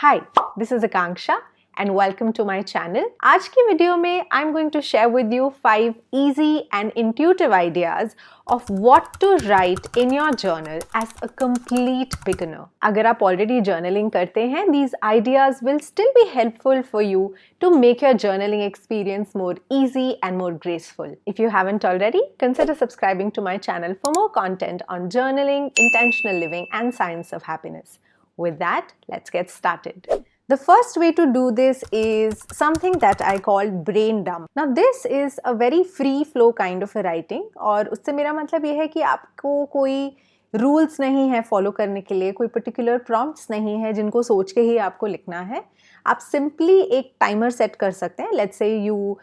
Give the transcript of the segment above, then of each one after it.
Hi, this is Akanksha and welcome to my channel. आज की video में I'm going to share with you 5 easy and intuitive ideas of what to write in your journal as a complete beginner. अगर आप already journaling करते हैं, these ideas will still be helpful for you to make your journaling experience more easy and more graceful. If you haven't already, consider subscribing to my channel for more content on journaling, intentional living and science of happiness. With that, let's get started. The first way to do this is something that I call brain dump. Now this is a very free flow kind of a writing और उससे मेरा मतलब ये है कि आपको कोई rules नहीं है follow करने के लिए, कोई particular prompts नहीं है जिनको सोच के ही आपको लिखना है. आप simply एक timer set कर सकते हैं. Let's say you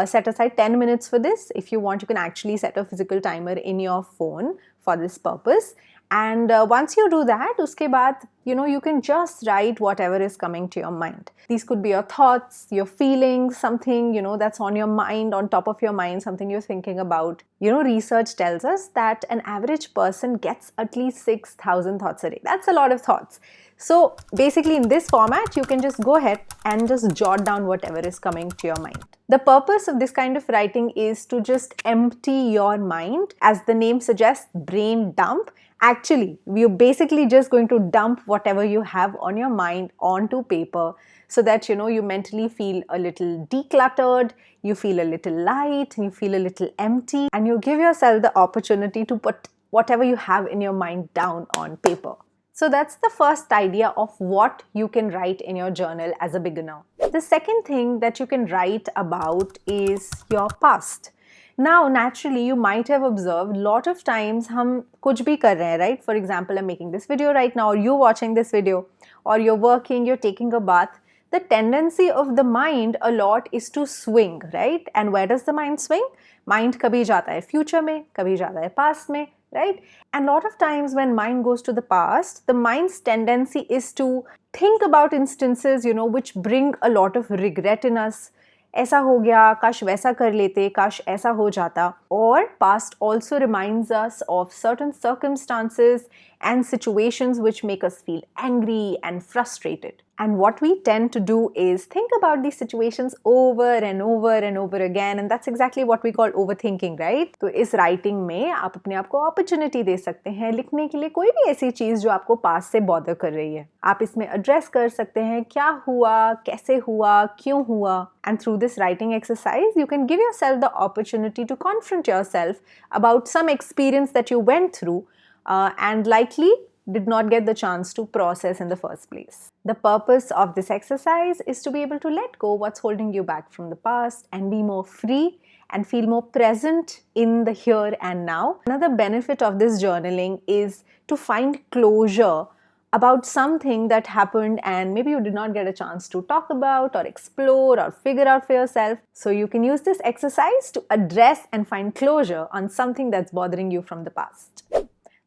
set aside 10 minutes for this. If you want, you can actually set a physical timer in your phone for this purpose. And once you do that, uske baad, you can just write whatever is coming to your mind. These could be your thoughts, your feelings, something, that's on your mind, on top of your mind, something you're thinking about. Research tells us that an average person gets at least 6,000 thoughts a day. That's a lot of thoughts. So basically in this format, you can just go ahead and just jot down whatever is coming to your mind. The purpose of this kind of writing is to just empty your mind. As the name suggests, brain dump. Actually, we're basically just going to dump whatever you have on your mind onto paper so that, you mentally feel a little decluttered, you feel a little light, you feel a little empty, and you give yourself the opportunity to put whatever you have in your mind down on paper. So that's the first idea of what you can write in your journal as a beginner. The second thing that you can write about is your past. Now, naturally, you might have observed lot of times हम कुछ भी कर रहे हैं, right? For example, I'm making this video right now, or you're watching this video, or you're working, you're taking a bath. The tendency of the mind a lot is to swing, right? And where does the mind swing? Mind कभी जाता है future में, कभी जाता है past में, right? And a lot of times when mind goes to the past, the mind's tendency is to think about instances, which bring a lot of regret in us. ऐसा हो गया, काश वैसा कर लेते, काश ऐसा हो जाता. Or past also reminds us of certain circumstances and situations which make us feel angry and frustrated. And what we tend to do is think about these situations over and over and over again, and that's exactly what we call overthinking, right? तो इस writing में आप अपने आप को opportunity दे सकते हैं लिखने के लिए कोई भी ऐसी चीज़ जो आपको past से bother कर रही है. आप इसमें address कर सकते हैं क्या हुआ, कैसे हुआ, क्यों हुआ. And through this writing exercise, you can give yourself the opportunity to confront yourself about some experience that you went through and likely did not get the chance to process in the first place. The purpose of this exercise is to be able to let go what's holding you back from the past and be more free and feel more present in the here and now. Another benefit of this journaling is to find closure about something that happened and maybe you did not get a chance to talk about or explore or figure out for yourself. So you can use this exercise to address and find closure on something that's bothering you from the past.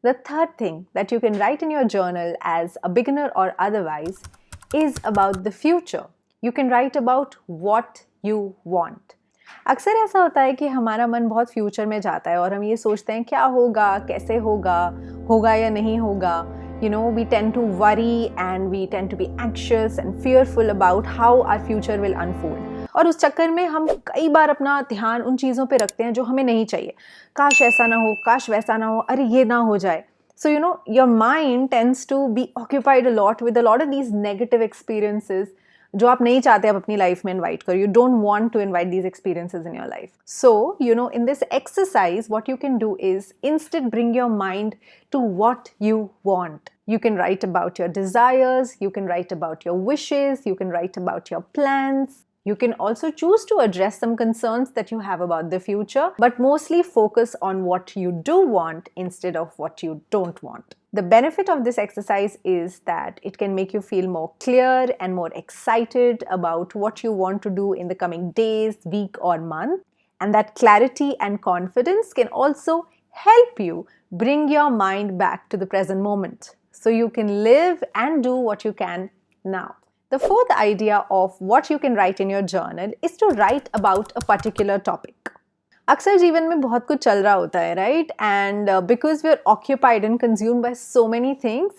The third thing that you can write in your journal as a beginner or otherwise is about the future. You can write about what you want. अक्सर ऐसा होता है कि हमारा मन बहुत future में जाता है और हम ये सोचते हैं क्या होगा, कैसे होगा, होगा या नहीं होगा. We tend to worry and we tend to be anxious and fearful about how our future will unfold. और उस चक्कर में हम कई बार अपना ध्यान उन चीज़ों पे रखते हैं जो हमें नहीं चाहिए. काश ऐसा ना हो, काश वैसा ना हो, अरे ये ना हो जाए. So, your mind tends to be occupied a lot with a lot of these negative experiences जो आप नहीं चाहते आप अपनी लाइफ में invite करो. You don't want to invite these experiences in your life. So, in this exercise, what you can do is instead bring your mind to what you want. You can write about your desires, you can write about your wishes, you can write about your plans. You can also choose to address some concerns that you have about the future, but mostly focus on what you do want instead of what you don't want. The benefit of this exercise is that it can make you feel more clear and more excited about what you want to do in the coming days, week, or month. And that clarity and confidence can also help you bring your mind back to the present moment, so you can live and do what you can now. The fourth idea of what you can write in your journal is to write about a particular topic. अक्सर जीवन में बहुत कुछ चल रहा होता है, right? And because we are occupied and consumed by so many things,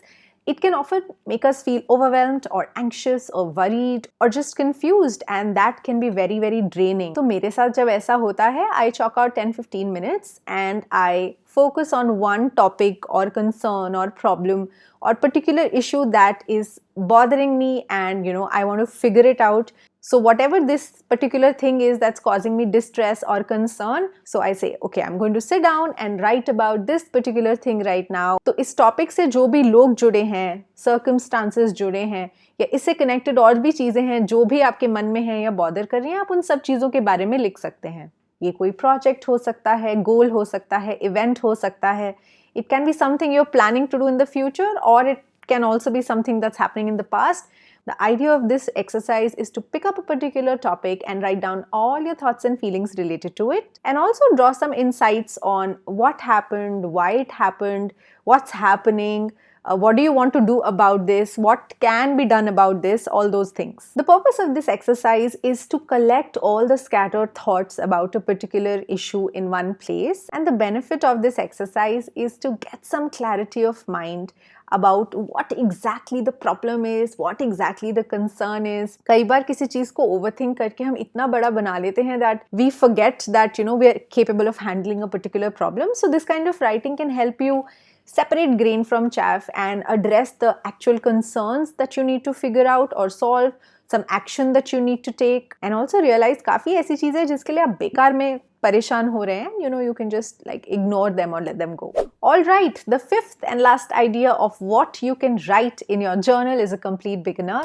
It can often make us feel overwhelmed or anxious or worried or just confused, and that can be very, very draining. तो मेरे साथ जब ऐसा होता है, I chalk out 10-15 minutes and I focus on one topic or concern or problem or particular issue that is bothering me, and I want to figure it out. So whatever this particular thing is that's causing me distress or concern, so I say, okay, I'm going to sit down and write about this particular thing right now. तो इस topic से जो भी लोग जुड़े हैं, circumstances जुड़े हैं, या इससे connected और भी चीजें हैं जो भी आपके मन में हैं या bother कर रही हैं, आप उन सब चीजों के बारे में लिख सकते हैं. ये कोई project हो सकता है, goal हो सकता है, event हो सकता है. It can be something you're planning to do in the future, or it can also be something that's happening in the past. The idea of this exercise is to pick up a particular topic and write down all your thoughts and feelings related to it, and also draw some insights on what happened, why it happened, what's happening, what do you want to do about this, what can be done about this, all those things. The purpose of this exercise is to collect all the scattered thoughts about a particular issue in one place, and the benefit of this exercise is to get some clarity of mind about what exactly the problem is, what exactly the concern is. कई बार किसी चीज को overthink करके हम इतना बड़ा बना लेते हैं that we forget that we are capable of handling a particular problem. So this kind of writing can help you separate grain from chaff and address the actual concerns that you need to figure out or solve, some action that you need to take, and also realize काफी ऐसी चीजें हैं जिसके लिए आप बेकार में परेशान हो रहे हैं. You can just ignore them or let them go. Alright, the fifth and last idea of what you can write in your journal as a complete beginner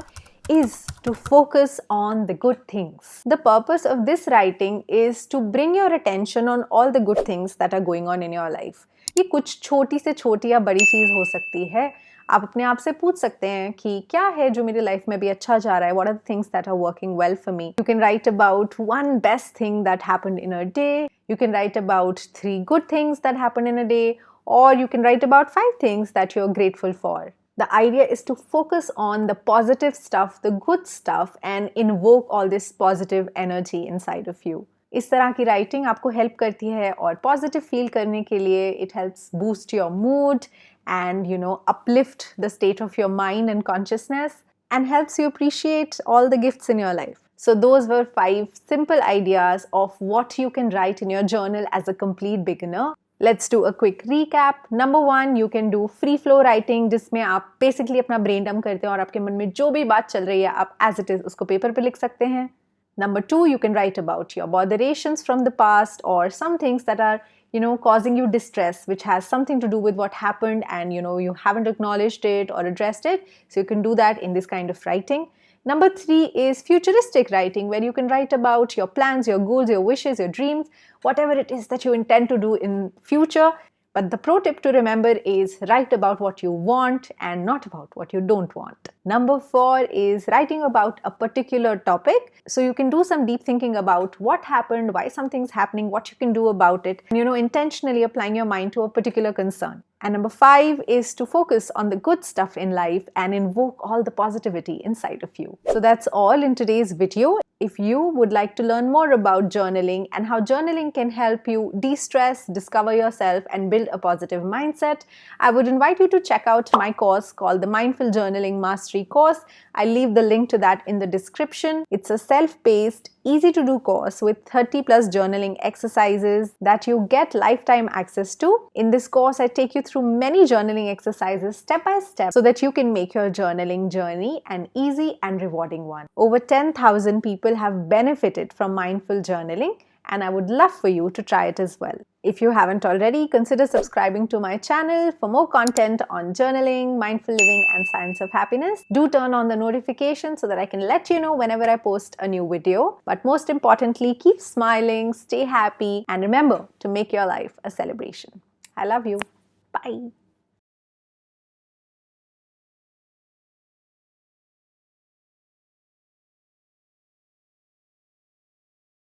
is to focus on the good things. The purpose of this writing is to bring your attention on all the good things that are going on in your life. ये कुछ छोटी से छोटी या बड़ी चीज हो सकती है. आप अपने आप से पूछ सकते हैं कि क्या है जो मेरी लाइफ में भी अच्छा जा रहा है. What are the things that are working well for me? You can write about one best thing that happened in a day. You can write about 3 good things that happened in a day, or you can write about 5 things that you're grateful for. The idea is to focus on the positive stuff, the good stuff, and invoke all this positive energy inside of you. इस तरह की writing आपको help करती है और positive feel करने के लिए it helps boost your mood and uplift the state of your mind and consciousness, and helps you appreciate all the gifts in your life. So those were 5 simple ideas of what you can write in your journal as a complete beginner. Let's do a quick recap. Number 1, you can do free flow writing, जिसमें आप basically अपना brain dump करते हैं और आपके मन में जो भी बात चल रही है आप as it is उसको पेपर पे लिख सकते हैं. Number 2, you can write about your botherations from the past, or some things that are causing you distress, which has something to do with what happened and you haven't acknowledged it or addressed it. So you can do that in this kind of writing. Number 3 is futuristic writing, where you can write about your plans, your goals, your wishes, your dreams, whatever it is that you intend to do in future. But the pro tip to remember is write about what you want and not about what you don't want. Number 4 is writing about a particular topic. So you can do some deep thinking about what happened, why something's happening, what you can do about it, intentionally applying your mind to a particular concern. And number 5 is to focus on the good stuff in life and invoke all the positivity inside of you. So that's all in today's video. If you would like to learn more about journaling and how journaling can help you de-stress, discover yourself, and build a positive mindset, I would invite you to check out my course called the Mindful Journaling Mastery course. I'll leave the link to that in the description. It's a self-paced, easy-to-do course with 30+ journaling exercises that you get lifetime access to. In this course, I take you through many journaling exercises step by step so that you can make your journaling journey an easy and rewarding one. Over 10,000 people have benefited from mindful journaling, and I would love for you to try it as well. If you haven't already, consider subscribing to my channel for more content on journaling, mindful living, and science of happiness. Do turn on the notifications so that I can let you know whenever I post a new video. But most importantly, keep smiling, stay happy, and remember to make your life a celebration. I love you. Bye.